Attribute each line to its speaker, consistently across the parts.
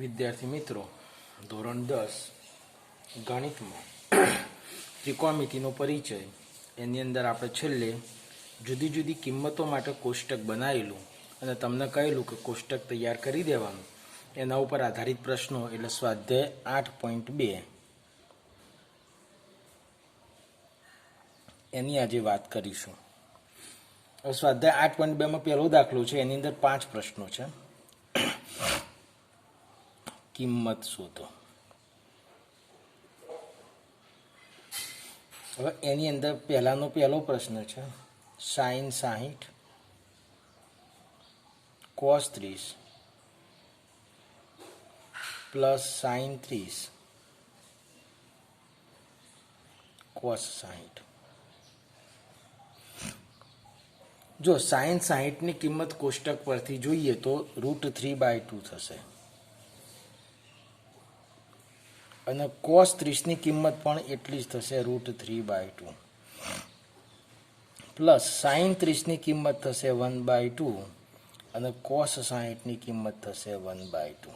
Speaker 1: વિદ્યાર્થી મિત્રો, ધોરણ 10 ગણિતમાં ત્રિકોણમિતિનો પરિચય એની અંદર આપણે છેલ્લે જુદી જુદી કિંમતો માટે કોષ્ટક બનાવેલું અને તમને કહેલું કે કોષ્ટક તૈયાર કરી દેવાનું. એના ઉપર આધારિત પ્રશ્નો એટલે સ્વાધ્યાય 8.2 એની આજે વાત કરીશું. હવે સ્વાધ્યાય 8.2માં પહેલો દાખલો છે, એની અંદર 5 પ્રશ્નો છે. કિંમત શોધો. હવે એની અંદર પહેલો પ્રશ્ન છે sin 60 cos 30 plus sin 30 cos 60. જો sin 60 ની કિંમત કોષ્ટક પરથી જોઈએ તો √3/2 થશે અને cos 30 ની કિંમત પણ એટલી જ થશે √3/2 પ્લસ sin 30 ની કિંમત થશે 1/2 અને cos 60 ની કિંમત થશે 1/2.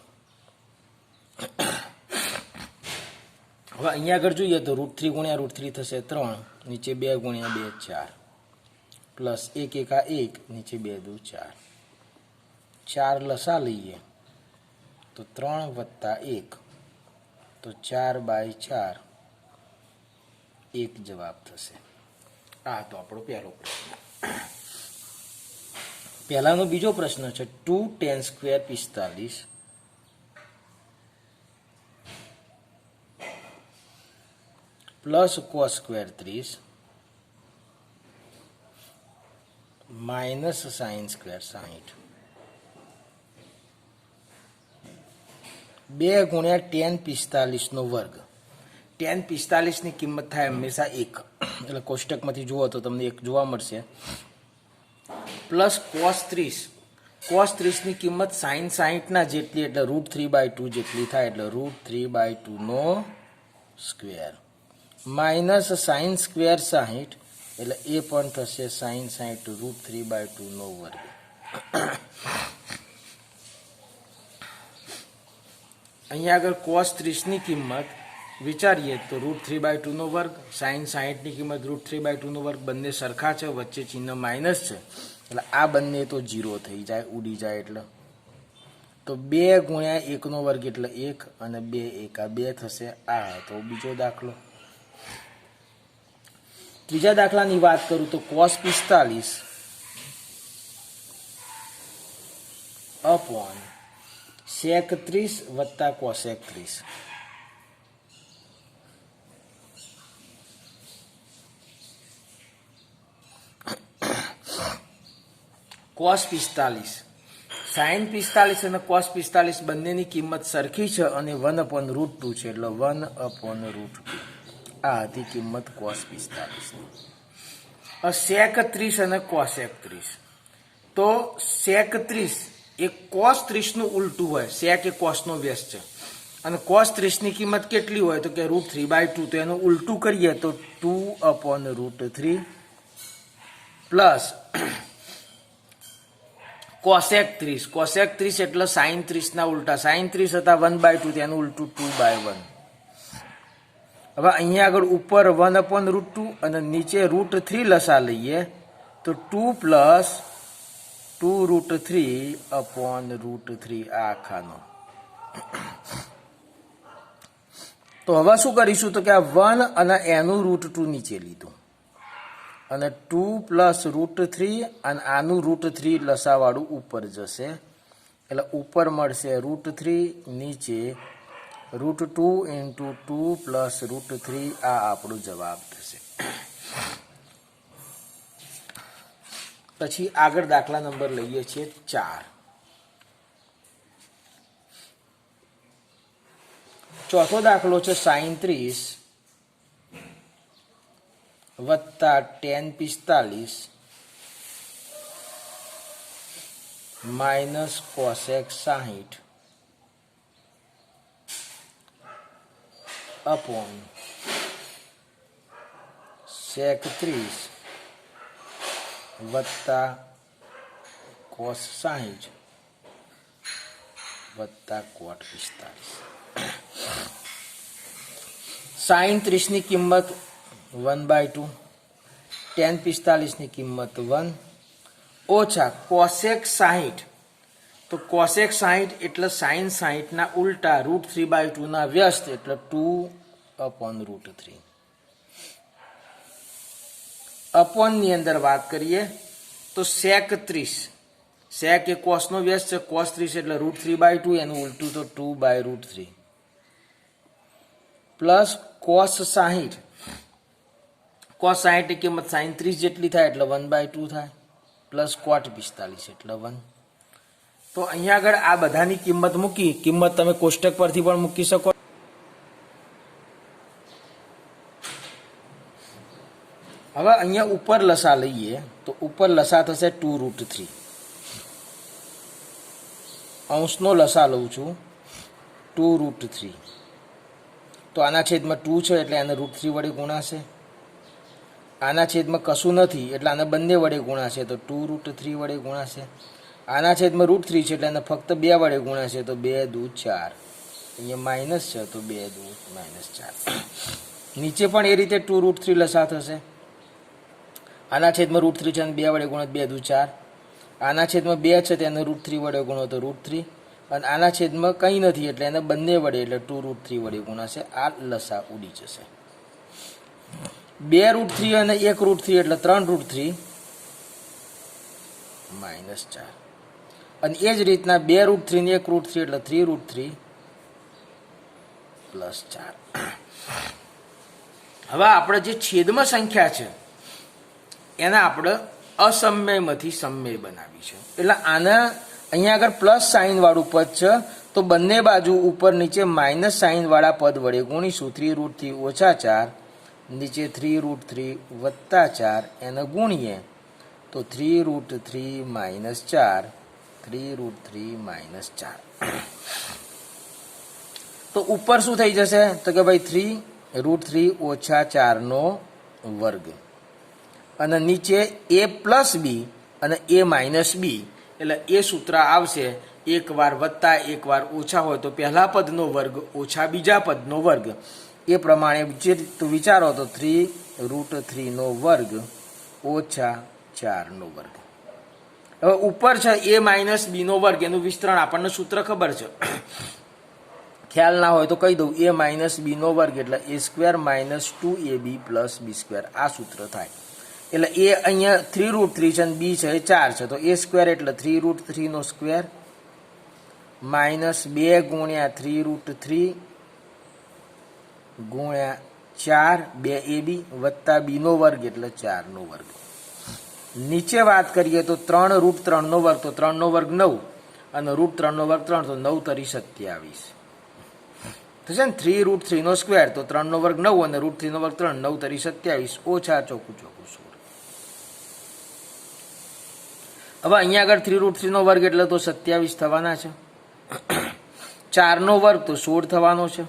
Speaker 1: હવે અહીંયા આગળ જોઈએ તો √3 ગુણ્યા √3 થશે 3, નીચે 2 ગુણ્યા 2 4 પ્લસ 1 1 1, નીચે 2 2 4. 4 લસા લઈએ તો 3 વત્તા 1 તો 4/4 1 જવાબ થશે. આ તો આપણો પહેલો પ્રશ્ન. પહેલાનો બીજો પ્રશ્ન છે 2 tan square 45 plus cos square 30 minus sin square 60. 2 ગુણ્યા tan 45 નો વર્ગ. tan 45 ની કિંમત થાય હંમેશા 1, એટલે કોષ્ટકમાંથી જુઓ તો તમને 1 જોવા મળશે. Plus cos 30. cos 30 ની કિંમત sin 60 ના જેટલી એટલે √3/2 જેટલી થાય એટલે √3/2 નો સ્ક્વેર માઇનસ sin સ્ક્વેર 60 એટલે એ પણ થશે sin 60 √3/2 નો વર્ગ. અહીંયા આગળ cos 30 ની કિંમત વિચારીએ તો √3/2 નો વર્ગ, sin 60 ની કિંમત √3/2 નો વર્ગ, બંને સરખા છે, વચ્ચે ચિહ્ન માઇનસ છે એટલે આ બંને તો 0 થઈ જાય, ઉડી જાય. એટલે તો 2 ગુણ્યા 1 નો વર્ગ એટલે 1 અને 2 1 2 થશે. આ તો બીજો દાખલો. ત્રીજા દાખલાની વાત કરું તો cos 45 upon sec 30 વત્તા cosec 30. cos 45 sin 45 અને cos 45 બંનેની કિંમત સરખી છે અને 1/√2 છે એટલે 1/√2. આ હતી કિંમત cos 45 ની. sec 30 અને cosec 30. તો sec 30 એ cos 30 નું ઉલટું હોય. sec એ cos નો વ્યસ્ત છે અને cos 30 ની કિંમત કેટલી હોય તો કે √3/2. તો એનું ઉલટું કરીએ તો 2/√3 પ્લસ cosec 30. cosec 30 એટલે sin 30 ના ઉલટા. sin 30 હતા 1/2, તેનું ઉલટું 2/1. હવે અહીંયા આગળ ઉપર 1/√2 અને નીચે √3 લસા લઈએ તો 2 પ્લસ 2√3/√3 આ આખાનો. તો હવે શું કરીશું તો કે આ 1 અને એનું √2 નીચે લીધું અને 2 પ્લસ √3 અને આનું √3 લસાવાળું ઉપર જશે એટલે ઉપર મળશે √3, નીચે √2 into 2 પ્લસ √3. આ આપણો જવાબ થશે. પછી આગળ દાખલા નંબર લઈએ છીએ 4. ચોથો દાખલો છે sin 30 વત્તા tan 45 minus cosec 60 upon sec 30 વત્તા cos 60 વત્તા કોટ 45. સાઈન 30ની કિંમત 1/2, ટેન 45ની કિંમત 1 ઓછા કોસેક 60. તો કોસેક 60 એટલે સાઈન 60ના ઉલટા √3/2 ના વ્યસ્ત એટલે 2/√3. અપોનની અંદર વાત કરીએ તો સેક 30, સેક એ કોસનો વ્યસ્ત છે, કોસ 30 એટલે √3/2, એનું ઉલટું તો 2/√3 પ્લસ કોસ 60, કોસ 60 ની કિંમત સાઈન 30 જેટલી થાય એટલે 1/2 થાય, પ્લસ કોટ 45 એટલે 1. તો અહીંયા આગળ આ બધાની કિંમત મૂકી, કિંમત તમે કોષ્ટક પરથી પણ મૂકી શકો. હવે અહીંયા ઉપર લસા લઈએ તો ઉપર લસા થશે 2√3. અંશનો લસા લઉં છું 2√3. તો આના છેદમાં 2 છે એટલે આને √3 વડે ગુણાશે. આના છેદમાં કશું નથી એટલે આને બંને વડે ગુણાશે તો 2√3 વડે ગુણાશે. આના છેદમાં √3 છે એટલે આને ફક્ત 2 વડે ગુણાશે તો 2 દૂ 4. અહીંયા માઇનસ છે તો 2 દૂ -4. નીચે પણ એ રીતે 2√3 લસા થશે. આના છેદમાં √3 છે અને 2 વડે ગુણો 2 દૂ 4. આના છેદમાં 2 છે તેને √3 વડે ગુણો તો √3, અને આના છેદમાં કંઈ નથી એટલે એને બંને વડે એટલે 2√3 વડે ગુણાશે. આ લસા ઉડી જશે. 2√3 અને 1√3 એટલે 3√3 -4, અને એ જ રીતના 2√3 ને 1√3 એટલે 3√3 +4. હવે આપણે જે છેદમાં સંખ્યા છે એના આપણે અસમયમાંથી સમય બનાવી છે. એટલે આના અહીંયા આગળ પ્લસ સાઈન વાળું પદ છે તો બંને બાજુ ઉપર નીચે માઇનસ સાઈન વાળા પદ વડે ગુણીશું. 3√3 -4, નીચે 3√3 +4 એને ગુણીએ તો 3√3 -4, 3√3 -4. તો ઉપર શું થઈ જશે તો કે ભાઈ 3√3 -4 નો વર્ગ, અને નીચે a + b અને a - b એટલે એ સૂત્ર આવશે. એક વાર વત્તા એક વાર ઓછા હોય તો પહેલા પદનો વર્ગ ઓછા બીજા પદનો વર્ગ, એ પ્રમાણે વિચારો તો 3√3 નો વર્ગ -4 નો વર્ગ. હવે ઉપર છે a - b નો વર્ગ, એનું વિસ્તરણ આપણને સૂત્ર ખબર છે, ખ્યાલ ના હોય તો કહી દઉં. a - b નો વર્ગ એટલે a² - 2ab + b², આ સૂત્ર થાય. એટલે એ અહીંયા 3√3 છે અને b છે એ 4 છે તો a² એટલે 3√3 નો સ્ક્વેર -2 ગુણ્યા 3√3 ગુણ્યા 4 2ab વત્તા b નો વર્ગ એટલે 4 નો વર્ગ. નીચે વાત કરીએ તો 3√3 નો વર્ગ, તો 3 નો વર્ગ 9 અને √3 નો વર્ગ 3, તો 9 તરી 27 થશે ને. 3√3 નો સ્ક્વેર તો 3 નો વર્ગ 9 અને √3 નો વર્ગ 3, 9 તરી 27 ઓછા ચોખ્ખું 16. હવે અહીંયા આગળ 3√3 નો વર્ગ એટલે તો 27 થવાના છે. 4 નો વર્ગ તો 16 થવાનો છે,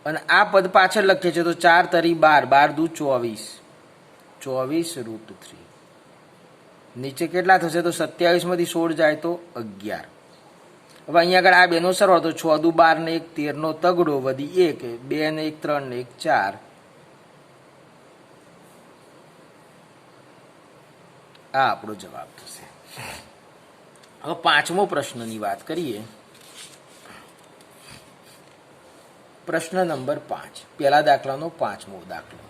Speaker 1: અને આ પદ પાછળ લખીએ છીએ તો 4 તરી 12, 12 દૂ 24, 24√3. નીચે કેટલા થશે તો 27 માંથી 16 જાય તો 11. હવે અહીંયા આગળ આ બેનો સરવાળો તો 6 દૂ 12 ને 1 13 નો તગડો વધી 1, 2 ને 1 3 ને 1 4. આ આપણો જવાબ થશે. હવે પાંચમો પ્રશ્નની વાત કરીએ. પ્રશ્ન નંબર 5, પહેલા દાખલાનો પાંચમો દાખલો.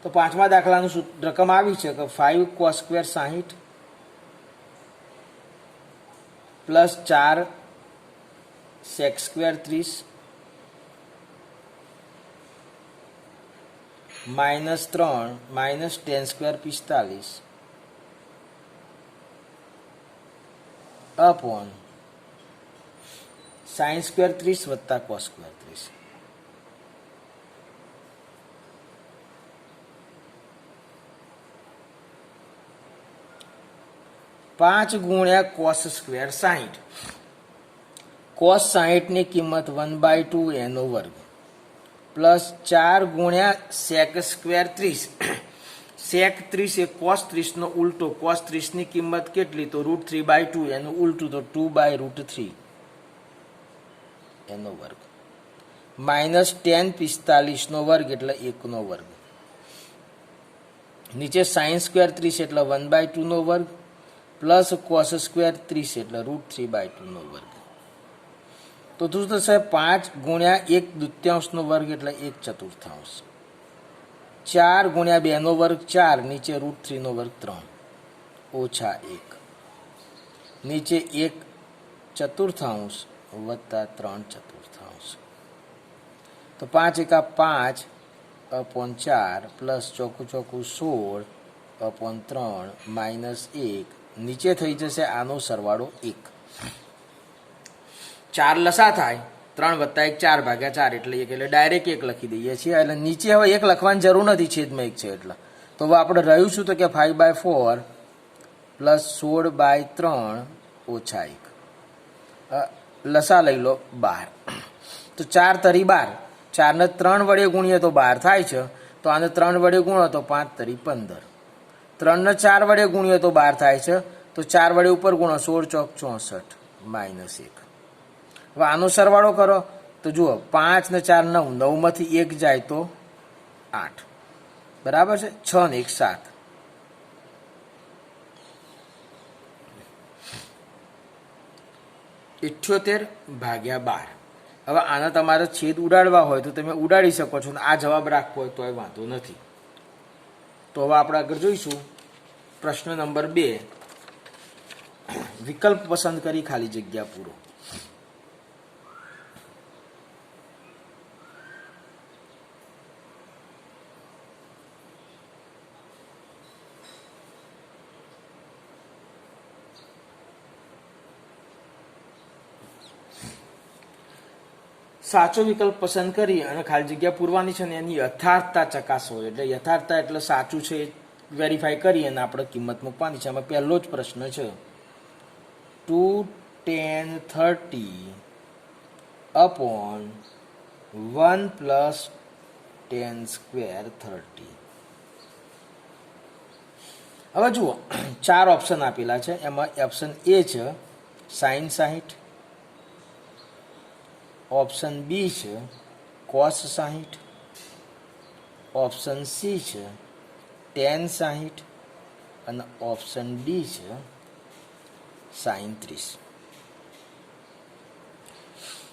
Speaker 1: તો પાંચમા દાખલાનું રકમ આવી છે કે 5 cos² 60 plus 4 sec² 30 -3 -tan² 45 upon sin² 30 વત્તા cos² 30. પાંચ ગુણ્યા cos² 60. cos 60 ની કિંમત 1/2 એનો વર્ગ પ્લસ 4 ગુણ્યા sec² 30. sec 30 એ cos 30 નો ઉલટો. cos 30 ની કિંમત કેટલી? તો √3/2. એનું ઉલટું તો 2/√3 એનો વર્ગ. માઇનસ tan 45 નો વર્ગ એટલે 1 નો વર્ગ. નીચે sin સ્ક્વેર 30 એટલે 1/2 નો વર્ગ પ્લસ cos સ્ક્વેર 30 એટલે √3/2 નો વર્ગ. તો શું થશે? 5 ગુણ્યા 1/2 નો વર્ગ એટલે 1/4. 4 ગુણ્યા 2 નો વર્ગ 4, નીચે √3 નો વર્ગ 3 ઓછા 1, નીચે 1/4 વત્તા 3/4. તો 5 એકા 5/4 પ્લસ ચોકું 16/3 માઇનસ 1, નીચે થઈ જશે આનો સરવાળો 1. 4 લસા થાય, 3 વત્તા 1 4/4 એટલે 1, એટલે ડાયરેક્ટ 1 લખી દઈએ છીએ. એટલે નીચે હવે 1 લખવાની જરૂર નથી, છેદમાં 1 છે એટલે. તો હવે આપણે રહ્યું શું? તો કે 5/4 પ્લસ 16/3 ઓછા 1. લસા લઈ લો 12. તો 4 તરી 12, 4 ને 3 વડે ગુણીએ તો 12 થાય છે. તો આને 3 વડે ગુણો તો 5 તરી 15. 3 ને 4 વડે ગુણીએ તો 12 થાય છે. તો 4 વડે ઉપર ગુણો, 16 ચોક 64 માઇનસ 1. હવે આનો સરવાળો કરો તો જુઓ, 5 ને 4 9, 9 માંથી 1 જાય તો 8, બરાબર છે. 6 ને 1 7. /12. હવે આના તમારે છેદ ઉડાડવા હોય તો તમે ઉડાડી શકો છો, આ જવાબ રાખવો હોય તો વાંધો નથી. તો હવે આપણે આગળ જોઈશું પ્રશ્ન નંબર 2. વિકલ્પ પસંદ કરી ખાલી જગ્યા પૂરો. સાચો વિકલ્પ પસંદ કરી અને ખાલી જગ્યા પૂરવાની છે ને એની યથાર્થતા ચકાસો. એટલે યથાર્થતા એટલે સાચું છે એ વેરીફાઈ કરી અને આપણે કિંમત મૂકવાની છે. આમાં પહેલો જ પ્રશ્ન છે, 2 tan 30 upon 1 plus tan square 30. હવે જુઓ, 4 ઓપ્શન આપેલા છે. એમાં ઓપ્શન એ છે sin 60, ઓપ્શન બી છે cos 60, ઓપ્શન સી છે tan 60 અને ઓપ્શન ડી છે sin 30.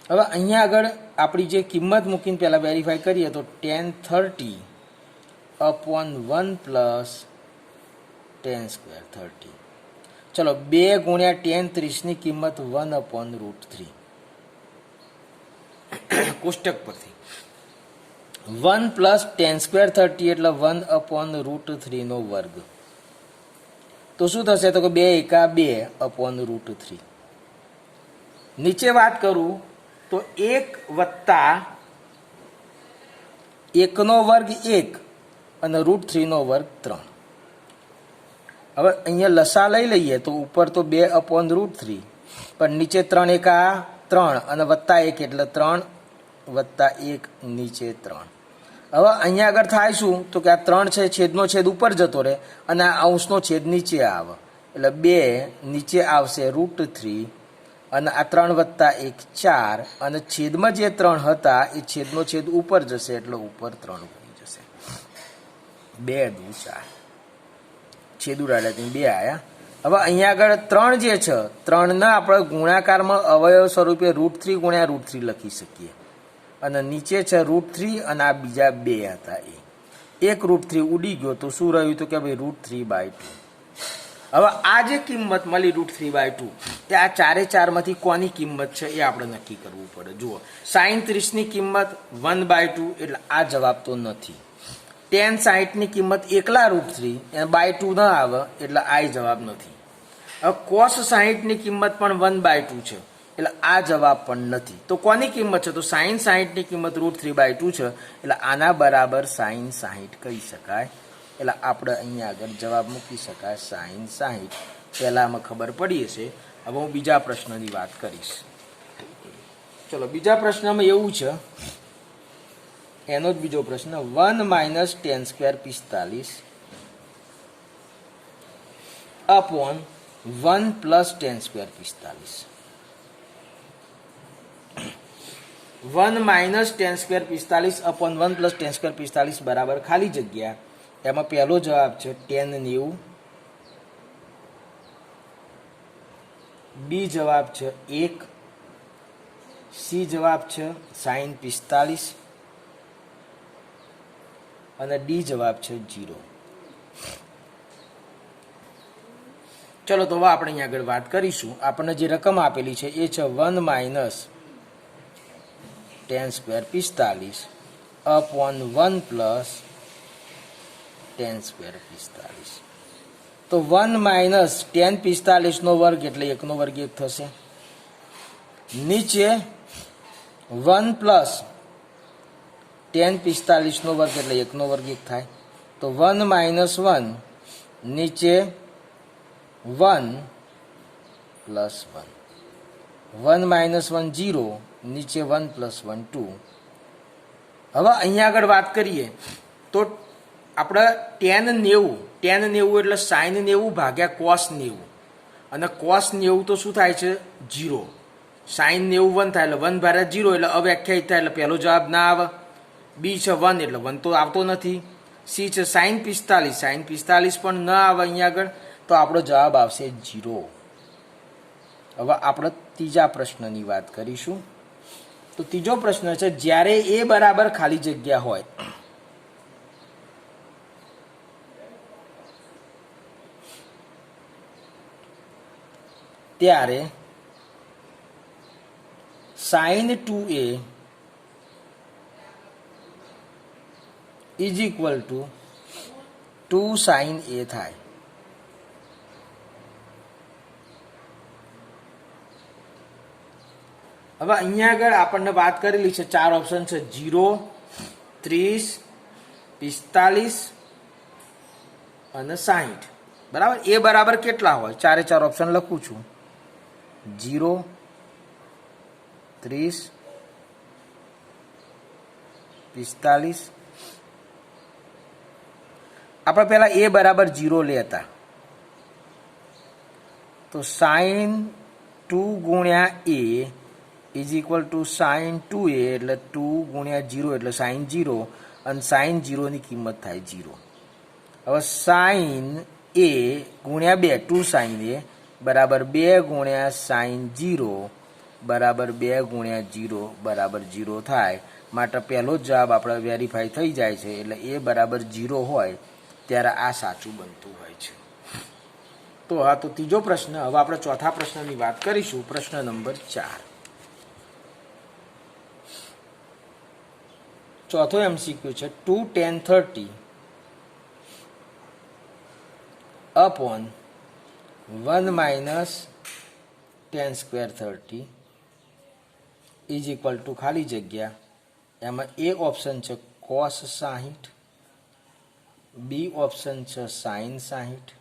Speaker 1: હવે અહીંયા આગળ આપણી જે કિંમત મૂકીને પહેલાં વેરીફાઈ કરીએ તો tan 30 upon 1 plus tan square 30. ચલો 2 ગુણ્યા tan 30 ની કિંમત 1/√3 કોષ્ટક પરથી. 1 પ્લસ tan square 30 એટલે 1/√3 નો વર્ગ. તો શું થશે? તો કે 2 એકા 2/√3. નીચે વાત કરું તો 1 વત્તા 1 નો વર્ગ 1 અને √3 નો વર્ગ 3. હવે અહીંયા લસા લઈ લઈએ તો ઉપર તો 2/√3, પણ નીચે 3 એકા 3 અને વત્તા 1 એટલે 3 વત્તા 1 નીચે 3. હવે અહીંયા આગળ થાય શું? તો કે આ 3 છે, છેદનો છેદ ઉપર જતો રહે અને આ અંશનો છેદ નીચે આવે એટલે 2 નીચે આવશે √3 અને આ 3 વત્તા 1 4 અને છેદમાં જે 3 હતા એ છેદનો છેદ ઉપર જશે એટલે ઉપર 3 બની જશે. 2 દુ 4, છેદ ઉડાડ્યા 2 આવ્યા. હવે અહીંયા આગળ 3 જે છે, 3 ના આપણે ગુણાકારમાં અવયવ સ્વરૂપે √3 ગુણ્યા √3 લખી શકીએ. અને નીચે છે √3 અને આ બીજા 2 હતા એ. એક √3 ઉડી ગયો તો શું રહ્યું? તો કે ભાઈ √3/2. હવે આ જે કિંમત મળી √3/2 એ આ 4 માંથી કોની કિંમત છે એ આપણે નક્કી કરવું પડે. જુઓ, sin 30 ની કિંમત 1/2 એટલે આ જવાબ તો નથી. tan 60 ની કિંમત એકલા √3 અને /2 ન આવે એટલે આ જવાબ નથી. હવે cos 60 ની કિંમત પણ 1/2 છે એટલે આ જવાબ પણ નથી. તો કોની કિંમત છે? તો sin 60 ની કિંમત √3/2 છે એટલે આના બરાબર sin 60 કહી શકાય. એટલે આપણે અહીંયા આગળ જવાબ મૂકી શકાય sin 60. પહેલાં આમાં ખબર પડી હશે. હવે હું બીજા પ્રશ્નની વાત કરીશ. ચલો, બીજા પ્રશ્નમાં એવું છે, એનો જ બીજો પ્રશ્ન, 1 - tan square 45 upon 1 plus ten square 45 1 minus tan square 45 upon 1 plus ten square 45 बराबर खाली जग्या एमां पहलो जवाब है टेन 90 बी जवाब है 1 सी जवाब है साइन 45 અને ડી જવાબ છે 0. ચલો તો હવે આપણે અહીંયા આગળ વાત કરીશું. આપણને જે રકમ આપેલી છે એ છે 1 minus ten square 45 upon 1 plus ten square 45. तो 1 माइनस टेन 45 નો વર્ગ એટલે 1 નો વર્ગ 1 થશે. નીચે 1 પ્લસ टेन 45 નો વર્ગ એટલે 1 નો વર્ગ 1 થાય. તો 1 માઇનસ 1 નીચે 1 પ્લસ 1 1 માઇનસ 1 0 નીચે 1 પ્લસ 1 2. હવે અહીંયા આગળ વાત કરીએ તો આપણે ટેન 90 એટલે સાઇન 90 ભાગ્યા કોસ 90 અને કોસ 90 તો શું થાય છે 0. સાઇન 90 1 થાય એટલે 1 ભાગ્યા 0 એટલે અવ્યાખ્યાયિત થાય એટલે પહેલો જવાબ ના આવે. બી છે 1 એટલે 1 તો આવતો નથી. સી છે સાઇન 45 પણ ન આવે અહીંયા આગળ તો આપણો જવાબ આવશે 0. હવે આપણે ત્રીજા પ્રશ્નની વાત કરીશું. તો ત્રીજો પ્રશ્ન છે જ્યારે એ બરાબર ખાલી જગ્યા હોય ત્યારે sine 2a is equal to 2 sine a થાય. હવે અહીંયા આગળ આપણને વાત કરેલી છે 4 ઓપ્શન છે 0 30 45 અને 60. બરાબર. એ બરાબર કેટલા હોય? 4 ઓપ્શન લખું છું 0 30 45. આપણે પહેલા એ બરાબર 0 લેતા તો સાઇન 2 ગુણ્યા a is equal to sine 2a એટલે 2 ગુણ્યા 0 એટલે સાઇન 0 અને સાઇન 0ની કિંમત થાય 0. હવે સાઇન a ગુણ્યા 2 2 સાઇન a બરાબર 2 ગુણ્યા સાઇન 0 બરાબર 2 ગુણ્યા 0 બરાબર 0 થાય. માટે પહેલો જ જવાબ આપણે વેરીફાઈ થઈ જાય છે એટલે એ બરાબર 0 હોય ત્યારે આ સાચું બનતું હોય છે. તો હા તો ત્રીજો પ્રશ્ન. હવે આપણે ચોથા પ્રશ્નની વાત કરીશું. પ્રશ્ન નંબર 4. ચોથો MCQ છે 2 tan 30 upon 1 minus tan square 30 is equal to खाली जग्या एम ए ऑप्शन है cos 60 बी ऑप्शन है sin 60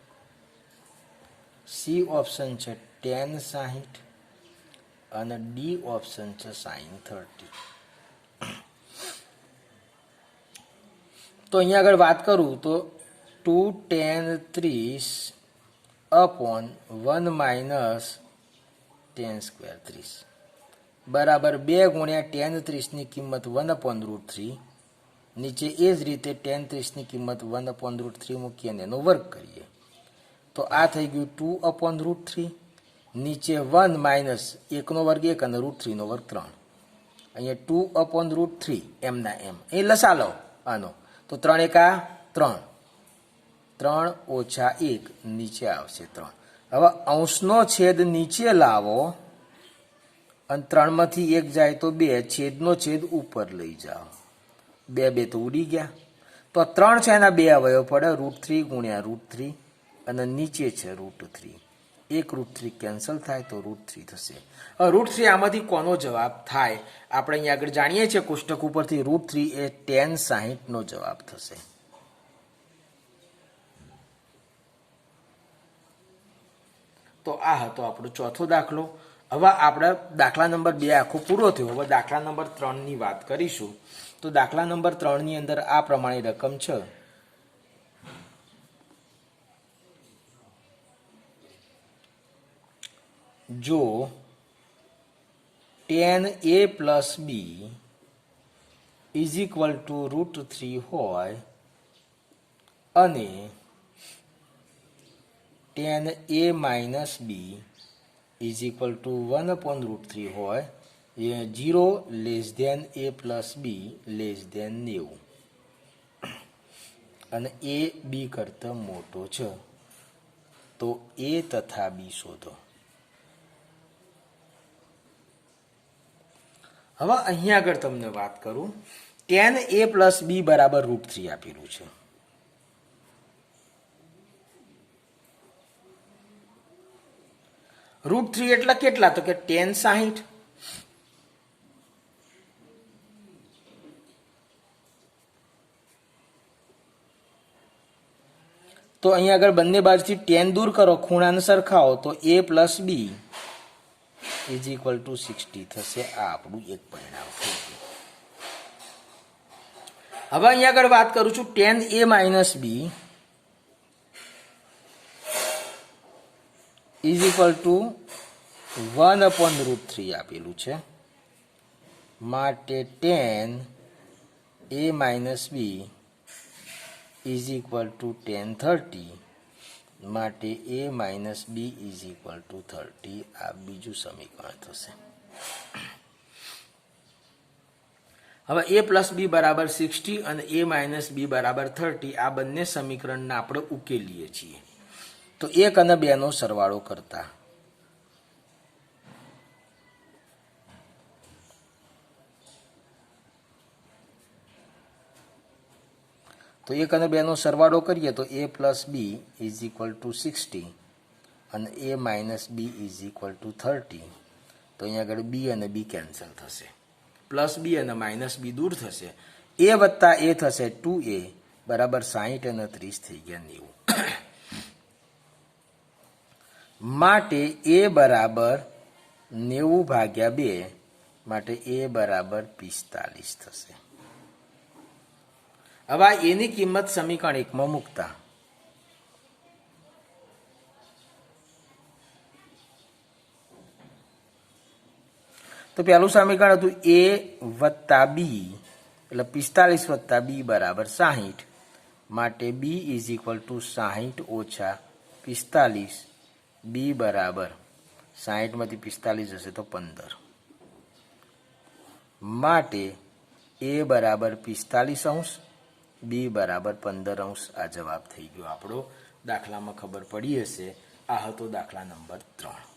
Speaker 1: सी ऑप्शन है tan 60 और डी ऑप्शन है sin 30. तो अहीं आगळ बात करूँ तो 2 tan 30 upon 1 minus tan square 30 बराबर 2 गुण્યા tan 30 ની કિંમત 1/√3. નીચે એ જ રીતે tan 30 ની કિંમત 1/√3 મૂકી અને એનો વર્ગ કરીએ તો આ થઈ ગયું 2/√3. નીચે 1 માઇનસ 1 નો વર્ગ 1 અને √3 નો વર્ગ 3. અહીંયા 2/√3 એમના એમ એ લસા લો આનો તો 3 એકા 3 3 ઓછા 1 નીચે આવશે 3. હવે અંશનો છેદ નીચે લાવો અને 3 માંથી 1 જાય તો 2 છેદનો છેદ ઉપર લઈ જાઓ 2 2 તો ઉડી ગયા. તો 3 છે એના 2 અવયવ પડે √3 ગુણ્યા √3 અને નીચે છે √3. 1 √3 કેન્સલ થાય તો √3 થશે. હવે √3 આમાંથી કોનો જવાબ થાય? આપણે અહીંયા આગળ જાણીએ છીએ કોષ્ટક ઉપરથી √3 એ tan 60 નો જવાબ થશે. તો આ હતો આપણો ચોથો દાખલો. હવે આપણે દાખલા નંબર 2 આખો પૂરો થયો. હવે દાખલા નંબર 3 ની વાત કરીશું. તો દાખલા નંબર 3 ની અંદર આ પ્રમાણે રકમ છે જો tan a plus B is equal to √3 હોય અને tan a minus B is equal to 1/√3 હોય, 0 less than a plus B less than 90 અને એ બી કરતાં મોટો છે, તો એ તથા બી શોધો. હવે અહીંયા આગળ તમને વાત કરું, tan a પ્લસ બી બરાબર √3 આપેલું છે. √3 એટલે કેટલા? તો કે tan 60. તો અહીંયા આગળ બંને બાજુથી tan દૂર કરો, ખૂણાને સરખાવો, તો a plus B is equal to 60 થશે. આ આપણું એક પરિણામ થઈ ગયું. હવે અહીંયા આગળ વાત કરું છું tan a minus B is equal to 1/√3 આપેલું છે, માટે tan a minus B is equal to tan 30, માટે a minus B is equal to 30. આ બીજું સમીકરણ થશે. હવે a પ્લસ બી બરાબર 60 અને a માઇનસ બી બરાબર 30, આ બંને સમીકરણને આપણે ઉકેલીએ છીએ. તો 1 અને 2 નો સરવાળો કરતા તો 1 અને 2 નો સરવાળો કરીએ તો a plus B is equal to 60 અને a minus B is equal to 30. તો અહીંયા આગળ બી અને બી કેન્સલ થશે, પ્લસ બી અને માઇનસ બી દૂર થશે, a વત્તા a થશે 2a બરાબર 60 અને 30 થઈ ગયા 90. માટે a બરાબર 90/2, માટે a બરાબર 45 થશે. હવે આ એની કિંમત સમીકરણ 1 માં મૂકતા તો પહેલું સમીકરણ હતું a વત્તા બી એટલે 45 વત્તા બી બરાબર 60, માટે બી ઇઝ ઇક્વલ ટુ 60 ઓછા 45, બી બરાબર 60 માંથી 45 જશે તો 15, માટે a બરાબર 45°, બી બરાબર 15°. આ જવાબ થઈ ગયો આપણો. દાખલામાં ખબર પડી હશે. આ હતો દાખલા નંબર 3.